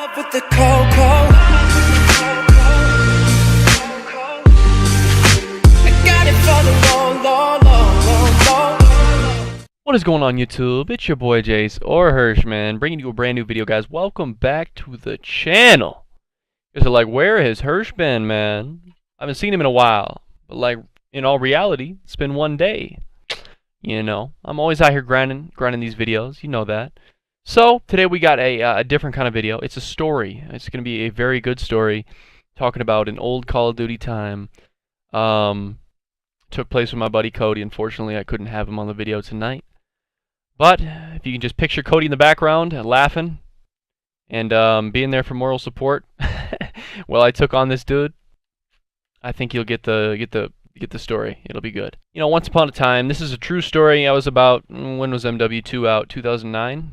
Up with the cocoa. I got it for the low, low, low, low, low. What is going on, YouTube? It's your boy Jace or Hirsch, man, bringing you a brand new video, guys. Welcome back to the channel. You guys are like, where has Hirsch been, man? I haven't seen him in a while. But like, in all reality, it's been one day. You know, I'm always out here grinding these videos. You know that. So today we got a different kind of video. It's a story. It's going to be a very good story, talking about an old Call of Duty time. Took place with my buddy Cody. Unfortunately, I couldn't have him on the video tonight. But if you can just picture Cody in the background, laughing, and being there for moral support, while I took on this dude, I think you'll get the story. It'll be good. You know, once upon a time, this is a true story. I was about, when was MW2 out? 2009.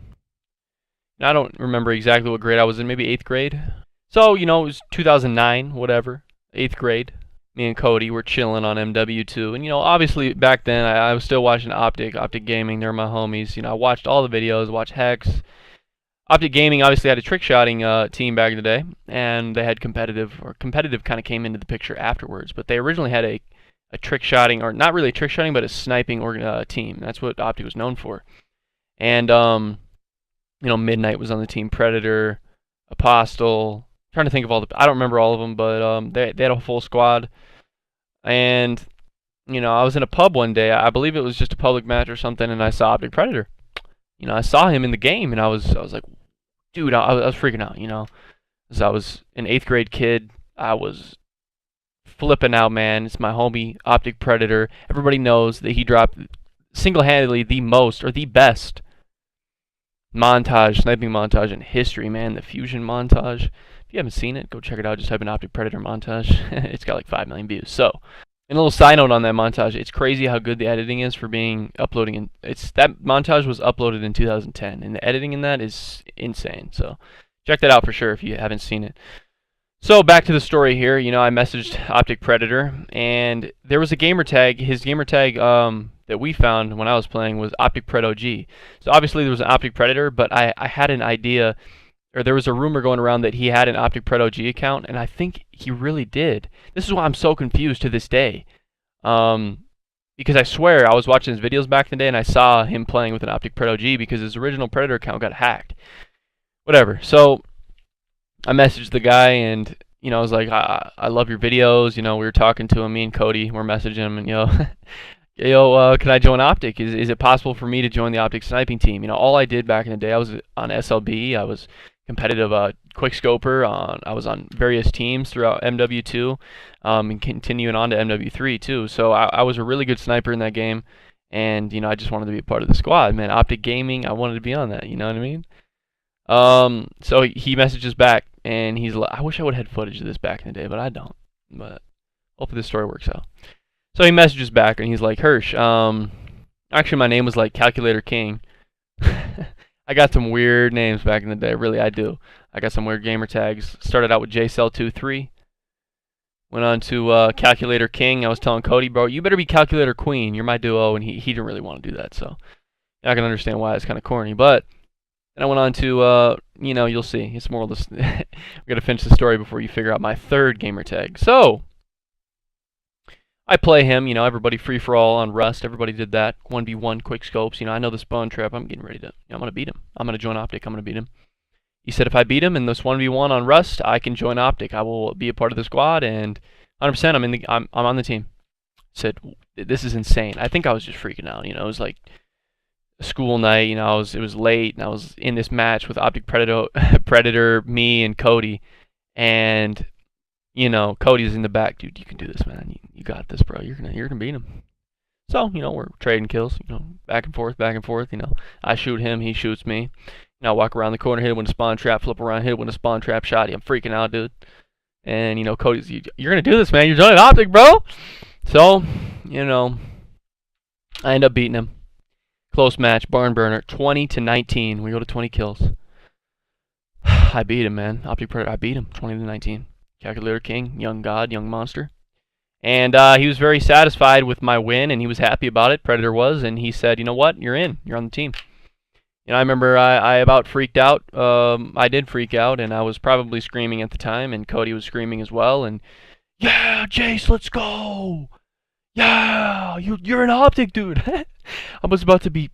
I don't remember exactly what grade I was in. Maybe 8th grade. So you know, it was 2009, whatever, 8th grade. Me and Cody were chilling on MW2, and you know, obviously back then I was still watching OpTic Gaming. They're my homies. You know, I watched all the videos, watched Hex. OpTic Gaming obviously had a trick shotting team back in the day, and they had competitive kind of came into the picture afterwards. But they originally had a trick shotting, or not really a trick shotting, but a sniping team. That's what OpTic was known for. And you know, Midnight was on the team, Predator, Apostle. Trying to think of all the, I don't remember all of them, but they had a full squad. And you know, I was in a pub one day. I believe it was just a public match or something, and I saw OpTic Predator. You know, I saw him in the game, and I was like, dude, I was freaking out. You know, as I was an 8th grade kid, I was flipping out, man. It's my homie OpTic Predator. Everybody knows that he dropped single-handedly the most, or the best, sniping montage in history, man. The fusion montage. If you haven't seen it, go check it out. Just type in OpTic Predator montage. It's got like 5 million views. So, and a little side note on that montage, it's crazy how good the editing is for being uploading. That montage was uploaded in 2010, and the editing in that is insane. So, check that out for sure if you haven't seen it. So back to the story here. You know, I messaged OpTic Predator, and there was a gamer tag. His gamer tag that we found when I was playing was OpTic Pred OG. So obviously there was an OpTic Predator, but I had an idea, or there was a rumor going around that he had an OpTic Pred OG account, and I think he really did. This is why I'm so confused to this day. Because I swear I was watching his videos back in the day, and I saw him playing with an OpTic Pred OG because his original Predator account got hacked. Whatever. So I messaged the guy, and you know, I was like, I love your videos. You know, we were talking to him, me and Cody were messaging him, and yo, can I join OpTic? Is it possible for me to join the OpTic sniping team? You know, all I did back in the day, I was on SLB, I was competitive quickscoper, I was on various teams throughout MW2, and continuing on to MW3 too. So I was a really good sniper in that game, and you know, I just wanted to be a part of the squad, man. OpTic Gaming, I wanted to be on that. You know what I mean? So he messages back, and he's like, I wish I would have had footage of this back in the day, but I don't. But hopefully this story works out. So he messages back, and he's like, Hirsch, actually my name was like Calculator King. I got some weird names back in the day, really I do. I got some weird gamer tags. Started out with JCell23. Went on to Calculator King. I was telling Cody, bro, you better be Calculator Queen. You're my duo, and he didn't really want to do that, so I can understand why it's kind of corny, but then I went on to, you know, you'll see. It's more or less, we're going to finish the story before you figure out my third gamer tag. So, I play him, you know, everybody free-for-all on Rust. Everybody did that. 1v1 quick scopes. You know, I know the spawn trap. I'm getting ready to, you know, I'm going to beat him. I'm going to join OpTic. I'm going to beat him. He said if I beat him in this 1v1 on Rust, I can join OpTic. I will be a part of the squad, and 100% I'm on the team. I said, this is insane. I think I was just freaking out, you know. It was like school night, you know, it was late, and I was in this match with OpTic Predator, me, and Cody, and you know, Cody's in the back. Dude, you can do this, man. You got this, bro. You're gonna beat him. So you know, we're trading kills, you know, back and forth. You know, I shoot him, he shoots me. You know, I walk around the corner, hit him with a spawn trap, flip around, hit him with a spawn trap shot. I'm freaking out, dude. And you know, Cody's, you're gonna do this, man. You're joining OpTic, bro. So you know, I end up beating him. Close match, barn burner, 20-19. We go to 20 kills. I beat him, man. OpTic Predator, I beat him, 20-19. Calculator King, young god, young monster. And he was very satisfied with my win, and he was happy about it. Predator was, and he said, you know what? You're in. You're on the team. I remember I about freaked out. I did freak out, and I was probably screaming at the time, and Cody was screaming as well. And yeah, Jace, let's go. Yeah, you're an OpTic dude. I was about to be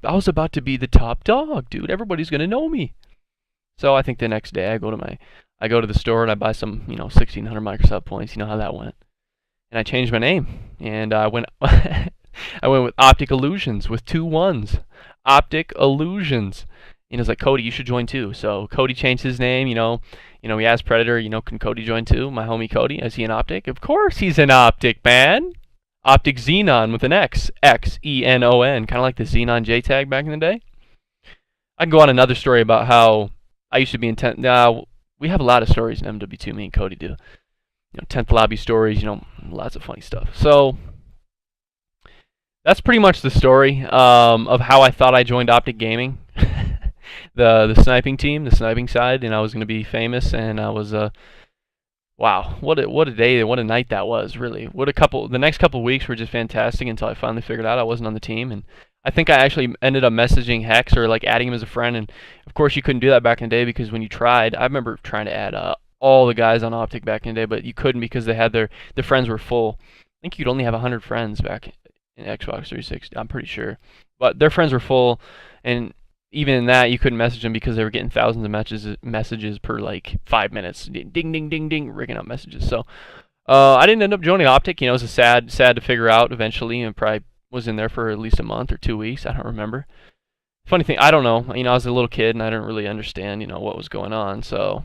the top dog, dude. Everybody's gonna know me. So I think the next day I go to the store and I buy some 1600 Microsoft points. You know how that went. And I changed my name, and I went I went with OpTic Illusions with 2 1s. OpTic Illusions. And it's like, Cody, you should join too. So Cody changed his name. We asked Predator, can Cody join too? My homie Cody, is he an OpTic? Of course he's an OpTic, man. OpTic Xenon with an X, Xenon, kind of like the Xenon JTAG back in the day. I can go on another story about how I used to be in 10th. Now we have a lot of stories in MW2. Me and Cody do. 10th lobby stories. Lots of funny stuff. So that's pretty much the story of how I thought I joined OpTic Gaming. the sniping team, the sniping side, and I was going to be famous, and I was wow, what a day, what a night that was, really. The next couple weeks were just fantastic until I finally figured out I wasn't on the team, and I think I actually ended up messaging Hex or like adding him as a friend, and of course you couldn't do that back in the day because when you tried, I remember trying to add all the guys on OpTic back in the day, but you couldn't because they had their friends were full. I think you'd only have 100 friends back in Xbox 360, I'm pretty sure. But their friends were full, and even in that, you couldn't message them because they were getting thousands of messages per like 5 minutes. Ding, ding, ding, ding, rigging up messages. So I didn't end up joining OpTic. It was a sad to figure out eventually, and probably was in there for at least a month or 2 weeks. I don't remember. Funny thing, I don't know. I was a little kid and I didn't really understand, what was going on. So,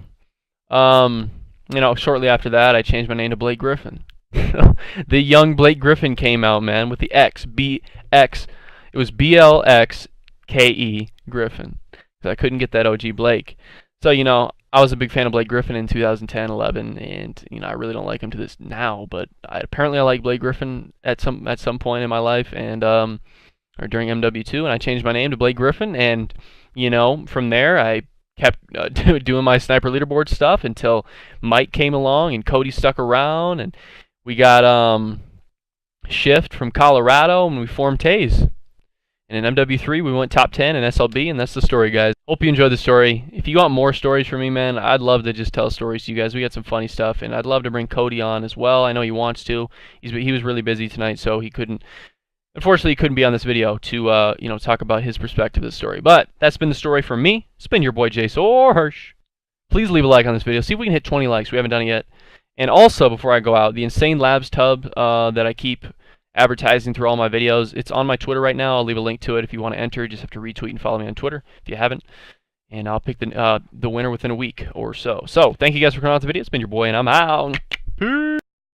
shortly after that, I changed my name to Blake Griffin. The young Blake Griffin came out, man, with the X, BX. It was BLXKE Griffin. Because I couldn't get that OG Blake. So, I was a big fan of Blake Griffin in 2010, 11, and I really don't like him to this now, but apparently I like Blake Griffin at some point in my life, and or during MW2, and I changed my name to Blake Griffin, and from there I kept doing my sniper leaderboard stuff until Mike came along and Cody stuck around, and we got Shift from Colorado, and we formed Taze. And in MW3, we went top 10 in SLB, and that's the story, guys. Hope you enjoyed the story. If you want more stories from me, man, I'd love to just tell stories to you guys. We got some funny stuff, and I'd love to bring Cody on as well. I know he wants to. He was really busy tonight, so unfortunately, he couldn't be on this video to, talk about his perspective of the story. But that's been the story from me. It's been your boy, Jay Sorsh. Please leave a like on this video. See if we can hit 20 likes. We haven't done it yet. And also, before I go out, the Insane Labs tub that I keep advertising through all my videos, it's on my Twitter right now. I'll leave a link to it if you want to enter. You just have to retweet and follow me on Twitter if you haven't. And I'll pick the winner within a week or so. So, thank you guys for coming out to the video. It's been your boy, and I'm out. Peace.